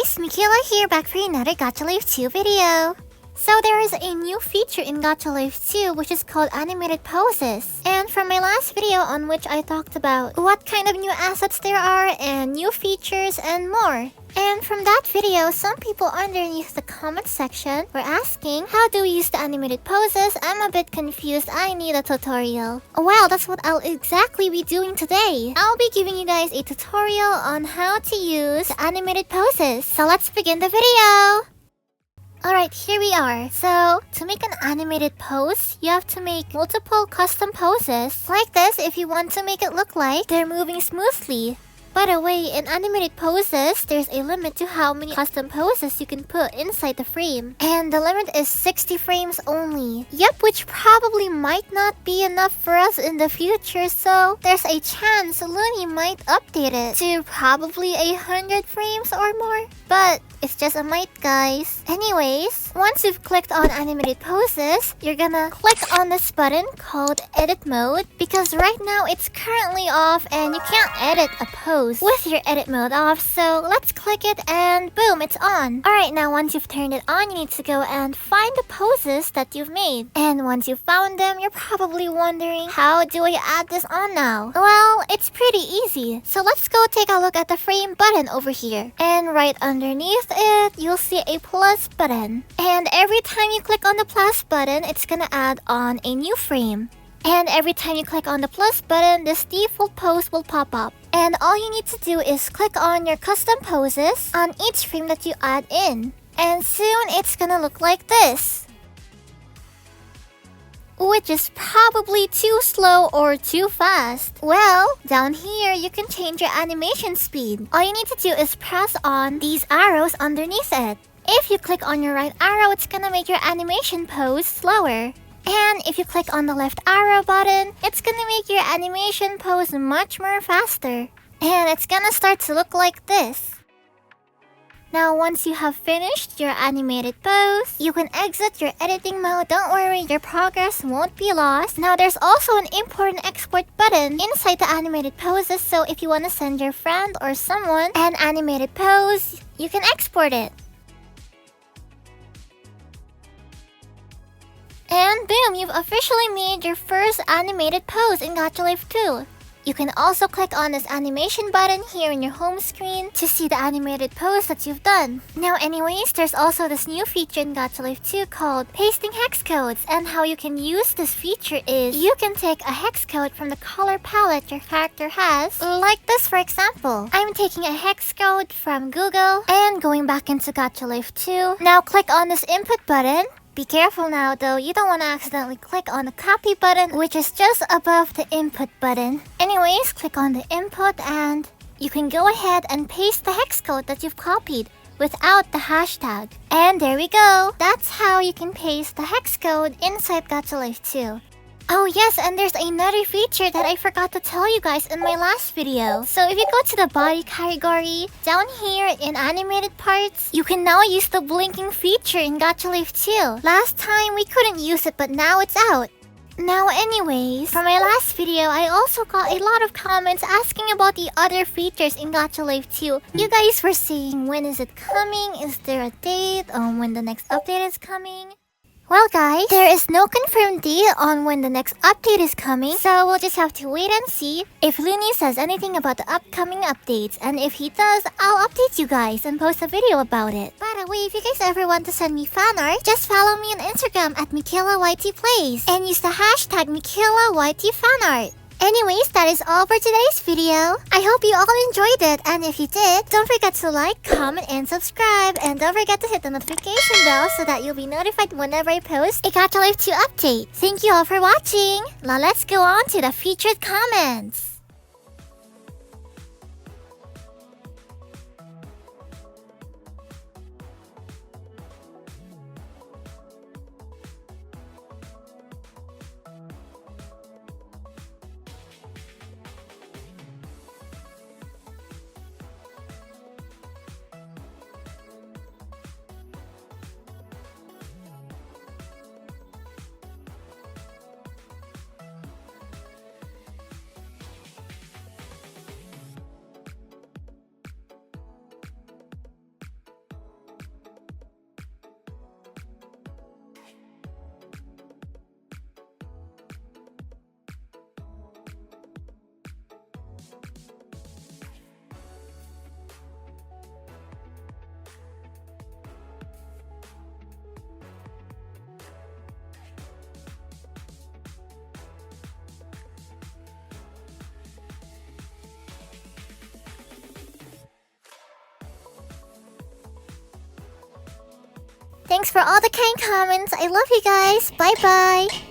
guys, MeeKhayla here, back for another Gacha Life 2 video. So there is a new feature in Gacha Life 2 which is called animated poses. And from my last video on which I talked about what kind of new assets there are and new features and more. And from that video, some people underneath the comment section were asking, how do we use the animated poses? I'm a bit confused, I need a tutorial. Well, that's what I'll exactly be doing today. I'll be giving you guys a tutorial on how to use the animated poses. So let's begin the video! Alright, here we are. So, to make an animated pose, you have to make multiple custom poses. Like this if you want to make it look like they're moving smoothly. By the way, in animated poses, there's a limit to how many custom poses you can put inside the frame. And the limit is 60 frames only. Yep, which probably might not be enough for us in the future, so there's a chance Looney might update it to probably 100 frames or more. But it's just a might, guys. Anyways, once you've clicked on animated poses, you're gonna click on this button called edit mode because right now it's currently off and you can't edit a pose with your edit mode off, so let's click it and boom, it's on. Alright, now once you've turned it on, you need to go and find the poses that you've made. And once you've found them, you're probably wondering, how do I add this on now? Well, it's pretty easy. So let's go take a look at the frame button over here. And right underneath it, you'll see a plus button. And every time you click on the plus button, it's gonna add on a new frame. And every time you click on the plus button, this default pose will pop up. And all you need to do is click on your custom poses on each frame that you add in. And soon it's gonna look like this. Which is probably too slow or too fast. Well, down here you can change your animation speed. All you need to do is press on these arrows underneath it. If you click on your right arrow, it's gonna make your animation pose slower. And if you click on the left arrow button, it's gonna make your animation pose much more faster. And it's gonna start to look like this. Now once you have finished your animated pose, you can exit your editing mode. Don't worry, your progress won't be lost. Now there's also an import and export button inside the animated poses, so if you want to send your friend or someone an animated pose, you can export it. And boom, you've officially made your first animated pose in Gacha Life 2. You can also click on this animation button here in your home screen to see the animated pose that you've done. Now anyways, there's also this new feature in Gacha Life 2 called pasting hex codes, and how you can use this feature is you can take a hex code from the color palette your character has, like this for example. I'm taking a hex code from Google and going back into Gacha Life 2. Now click on this input button. Be careful now though, you don't want to accidentally click on the copy button, which is just above the input button. Anyways, click on the input and you can go ahead and paste the hex code that you've copied without the hashtag. And there we go! That's how you can paste the hex code inside Gacha Life 2. Oh yes, and there's another feature that I forgot to tell you guys in my last video. So if you go to the body category, down here in animated parts, you can now use the blinking feature in Gacha Life 2. Last time we couldn't use it, but now it's out. Now anyways, for my last video, I also got a lot of comments asking about the other features in Gacha Life 2. You guys were saying, when is it coming? Is there a date on when the next update is coming? Well guys, there is no confirmed date on when the next update is coming, so we'll just have to wait and see if Looney says anything about the upcoming updates, and if he does, I'll update you guys and post a video about it. By the way, if you guys ever want to send me fan art, just follow me on Instagram at MeeKhaylaYT Playz and use the hashtag MeeKhaylaYT fanart. Anyways, that is all for today's video. I hope you all enjoyed it, and if you did, don't forget to like, comment, and subscribe. And don't forget to hit the notification bell so that you'll be notified whenever I post a Gacha Life 2 update. Thank you all for watching. Now let's go on to the featured comments. Thanks for all the kind comments. I love you guys. Bye bye.